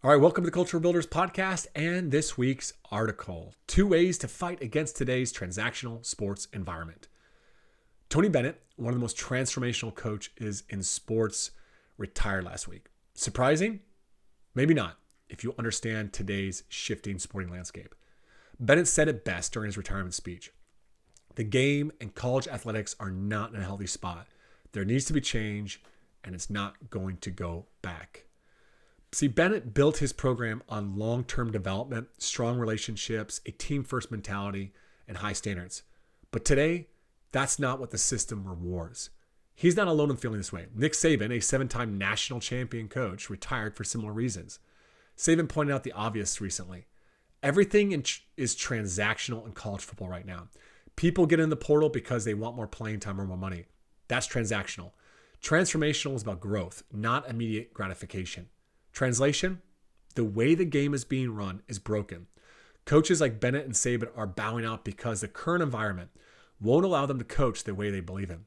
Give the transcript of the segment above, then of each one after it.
All right, welcome to the Culture Builders podcast and this week's article, 2 ways to fight against today's transactional sports environment. Tony Bennett, one of the most transformational coaches in sports, retired last week. Surprising? Maybe not, if you understand today's shifting sporting landscape. Bennett said it best during his retirement speech. The game and college athletics are not in a healthy spot. There needs to be change, and it's not going to go back. See, Bennett built his program on long-term development, strong relationships, a team-first mentality, and high standards. But today, that's not what the system rewards. He's not alone in feeling this way. Nick Saban, a 7-time national champion coach, retired for similar reasons. Saban pointed out the obvious recently. Everything is transactional in college football right now. People get in the portal because they want more playing time or more money. That's transactional. Transformational is about growth, not immediate gratification. Translation, the way the game is being run is broken. Coaches like Bennett and Saban are bowing out because the current environment won't allow them to coach the way they believe in.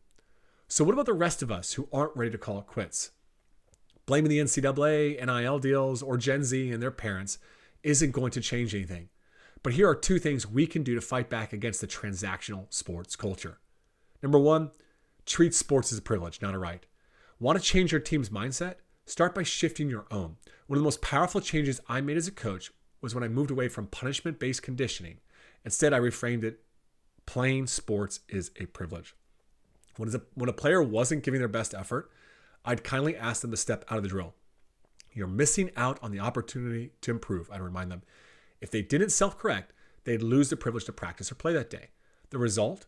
So what about the rest of us who aren't ready to call it quits? Blaming the NCAA, NIL deals, or Gen Z and their parents isn't going to change anything. But here are 2 things we can do to fight back against the transactional sports culture. Number 1, treat sports as a privilege, not a right. Want to change your team's mindset? Start by shifting your own. One of the most powerful changes I made as a coach was when I moved away from punishment-based conditioning. Instead, I reframed it, playing sports is a privilege. When a player wasn't giving their best effort, I'd kindly ask them to step out of the drill. You're missing out on the opportunity to improve, I'd remind them. If they didn't self-correct, they'd lose the privilege to practice or play that day. The result?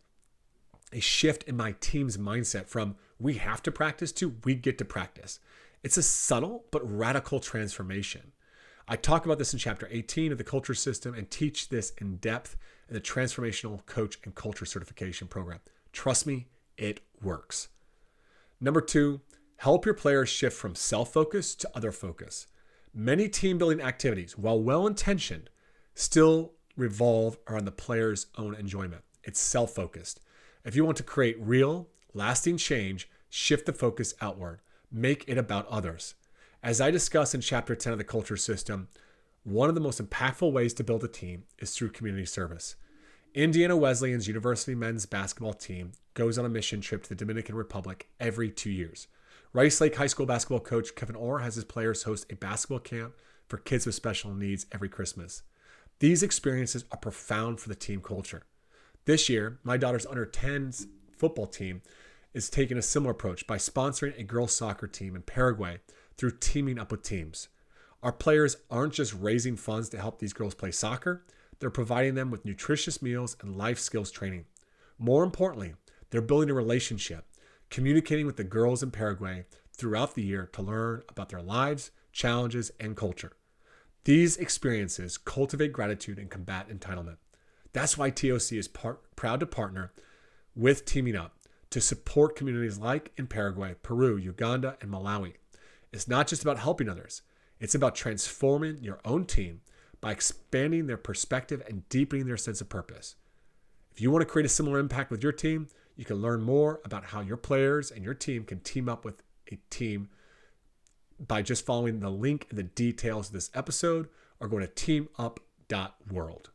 A shift in my team's mindset from we have to practice to we get to practice. It's a subtle but radical transformation. I talk about this in chapter 18 of the Culture System and teach this in depth in the Transformational Coach and Culture Certification Program. Trust me, it works. Number 2, help your players shift from self-focus to other focus. Many team-building activities, while well-intentioned, still revolve around the player's own enjoyment. It's self-focused. If you want to create real, lasting change, shift the focus outward. Make it about others. As I discuss in chapter 10 of the Culture System, one of the most impactful ways to build a team is through community service. Indiana Wesleyan's University men's basketball team goes on a mission trip to the Dominican Republic every 2 years. Rice Lake High School basketball coach Kevin Orr has his players host a basketball camp for kids with special needs every Christmas. These experiences are profound for the team culture. This year, my daughter's under-10s football team is taking a similar approach by sponsoring a girls soccer team in Paraguay through teaming up with teams. Our players aren't just raising funds to help these girls play soccer, they're providing them with nutritious meals and life skills training. More importantly, they're building a relationship, communicating with the girls in Paraguay throughout the year to learn about their lives, challenges, and culture. These experiences cultivate gratitude and combat entitlement. That's why TOC is proud to partner with Teaming Up to support communities like in Paraguay, Peru, Uganda, and Malawi. It's not just about helping others. It's about transforming your own team by expanding their perspective and deepening their sense of purpose. If you want to create a similar impact with your team, you can learn more about how your players and your team can team up with a team by just following the link in the details of this episode or going to teamup.world.